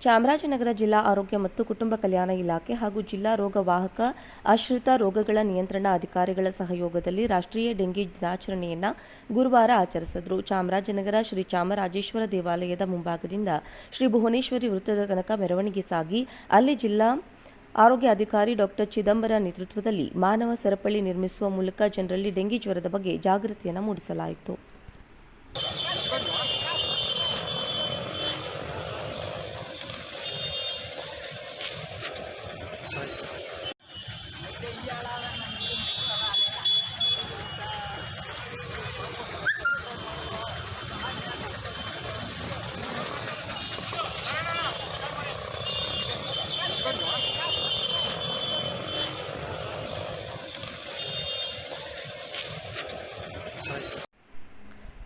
ಚಾಮರಾಜನಗರ ಜಿಲ್ಲಾ ಆರೋಗ್ಯ ಮತ್ತು ಕುಟುಂಬ ಕಲ್ಯಾಣ ಇಲಾಖೆ ಹಾಗೂ ಜಿಲ್ಲಾ ರೋಗವಾಹಕ ಆಶ್ರಿತ ರೋಗಗಳ ನಿಯಂತ್ರಣ ಅಧಿಕಾರಿಗಳ ಸಹಯೋಗದಲ್ಲಿ ರಾಷ್ಟ್ರೀಯ ಡೆಂಗಿ ದಿನಾಚರಣೆಯನ್ನು ಗುರುವಾರ ಆಚರಿಸಿದರು. ಚಾಮರಾಜನಗರ ಶ್ರೀ ಚಾಮರಾಜೇಶ್ವರ ದೇವಾಲಯದ ಮುಂಭಾಗದಿಂದ ಶ್ರೀ ಭುವನೇಶ್ವರಿ ವೃತ್ತದ ತನಕ ಮೆರವಣಿಗೆ ಸಾಗಿ ಅಲ್ಲಿ ಜಿಲ್ಲಾ ಆರೋಗ್ಯ ಅಧಿಕಾರಿ ಡಾಕ್ಟರ್ ಚಿದಂಬರ ನೇತೃತ್ವದಲ್ಲಿ ಮಾನವ ಸರಪಳಿ ನಿರ್ಮಿಸುವ ಮೂಲಕ ಜನರಲ್ಲಿ ಡೆಂಗಿ ಜ್ವರದ ಬಗ್ಗೆ ಜಾಗೃತಿಯನ್ನು ಮೂಡಿಸಲಾಯಿತು.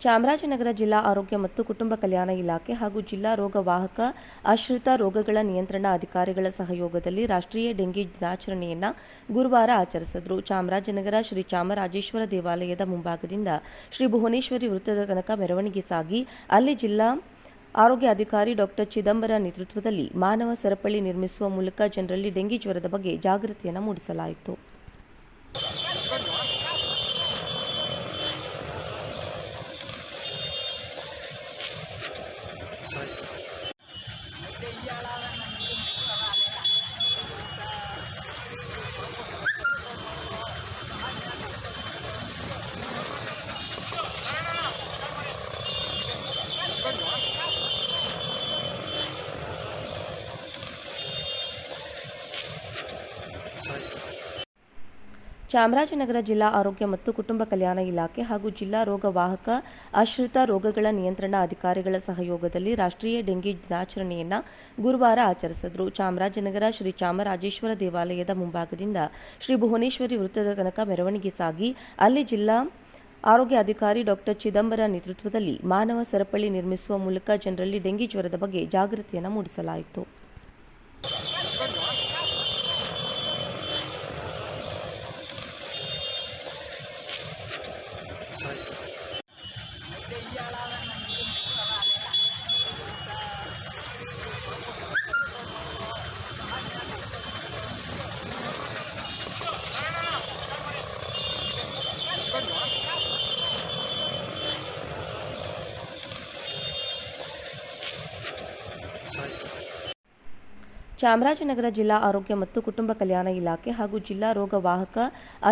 ಚಾಮರಾಜನಗರ ಜಿಲ್ಲಾ ಆರೋಗ್ಯ ಮತ್ತು ಕುಟುಂಬ ಕಲ್ಯಾಣ ಇಲಾಖೆ ಹಾಗೂ ಜಿಲ್ಲಾ ರೋಗವಾಹಕ ಆಶ್ರಿತ ರೋಗಗಳ ನಿಯಂತ್ರಣ ಅಧಿಕಾರಿಗಳ ಸಹಯೋಗದಲ್ಲಿ ರಾಷ್ಟ್ರೀಯ ಡೆಂಗಿ ದಿನಾಚರಣೆಯನ್ನು ಗುರುವಾರ ಆಚರಿಸಿದರು. ಚಾಮರಾಜನಗರ ಶ್ರೀ ಚಾಮರಾಜೇಶ್ವರ ದೇವಾಲಯದ ಮುಂಭಾಗದಿಂದ ಶ್ರೀ ಭುವನೇಶ್ವರಿ ವೃತ್ತದ ತನಕ ಮೆರವಣಿಗೆ ಸಾಗಿ ಅಲ್ಲಿ ಜಿಲ್ಲಾ ಆರೋಗ್ಯ ಅಧಿಕಾರಿ ಡಾಕ್ಟರ್ ಚಿದಂಬರ ನೇತೃತ್ವದಲ್ಲಿ ಮಾನವ ಸರಪಳಿ ನಿರ್ಮಿಸುವ ಮೂಲಕ ಜನರಲ್ಲಿ ಡೆಂಗಿ ಜ್ವರದ ಬಗ್ಗೆ ಜಾಗೃತಿಯನ್ನು ಮೂಡಿಸಲಾಯಿತು. ಚಾಮರಾಜನಗರ ಜಿಲ್ಲಾ ಆರೋಗ್ಯ ಮತ್ತು ಕುಟುಂಬ ಕಲ್ಯಾಣ ಇಲಾಖೆ ಹಾಗೂ ಜಿಲ್ಲಾ ರೋಗವಾಹಕ ಆಶ್ರಿತ ರೋಗಗಳ ನಿಯಂತ್ರಣ ಅಧಿಕಾರಿಗಳ ಸಹಯೋಗದಲ್ಲಿ ರಾಷ್ಟ್ರೀಯ ಡೆಂಗಿ ದಿನಾಚರಣೆಯನ್ನು ಗುರುವಾರ ಆಚರಿಸಿದರು. ಚಾಮರಾಜನಗರ ಶ್ರೀ ಚಾಮರಾಜೇಶ್ವರ ದೇವಾಲಯದ ಮುಂಭಾಗದಿಂದ ಶ್ರೀ ಭುವನೇಶ್ವರಿ ವೃತ್ತದ ತನಕ ಮೆರವಣಿಗೆ ಸಾಗಿ ಅಲ್ಲಿ ಜಿಲ್ಲಾ ಆರೋಗ್ಯ ಅಧಿಕಾರಿ ಡಾಕ್ಟರ್ ಚಿದಂಬರ ನೇತೃತ್ವದಲ್ಲಿ ಮಾನವ ಸರಪಳಿ ನಿರ್ಮಿಸುವ ಮೂಲಕ ಜನರಲ್ಲಿ ಡೆಂಗಿ ಜ್ವರದ ಬಗ್ಗೆ ಜಾಗೃತಿಯನ್ನು ಮೂಡಿಸಲಾಯಿತು. ಚಾಮರಾಜನಗರ ಜಿಲ್ಲಾ ಆರೋಗ್ಯ ಮತ್ತು ಕುಟುಂಬ ಕಲ್ಯಾಣ ಇಲಾಖೆ ಹಾಗೂ ಜಿಲ್ಲಾ ರೋಗವಾಹಕ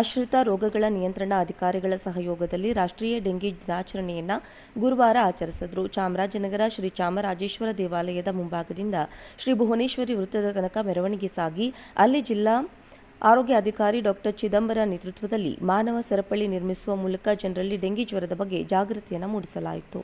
ಆಶ್ರಿತ ರೋಗಗಳ ನಿಯಂತ್ರಣ ಅಧಿಕಾರಿಗಳ ಸಹಯೋಗದಲ್ಲಿ ರಾಷ್ಟ್ರೀಯ ಡೆಂಗಿ ದಿನಾಚರಣೆಯನ್ನು ಗುರುವಾರ ಆಚರಿಸಿದರು. ಚಾಮರಾಜನಗರ ಶ್ರೀ ಚಾಮರಾಜೇಶ್ವರ ದೇವಾಲಯದ ಮುಂಭಾಗದಿಂದ ಶ್ರೀ ಭುವನೇಶ್ವರಿ ವೃತ್ತದ ತನಕ ಮೆರವಣಿಗೆ ಸಾಗಿ ಅಲ್ಲಿ ಜಿಲ್ಲಾ ಆರೋಗ್ಯ ಅಧಿಕಾರಿ ಡಾಕ್ಟರ್ ಚಿದಂಬರ ನೇತೃತ್ವದಲ್ಲಿ ಮಾನವ ಸರಪಳಿ ನಿರ್ಮಿಸುವ ಮೂಲಕ ಜನರಲ್ಲಿ ಡೆಂಗಿ ಜ್ವರದ ಬಗ್ಗೆ ಜಾಗೃತಿಯನ್ನು ಮೂಡಿಸಲಾಯಿತು.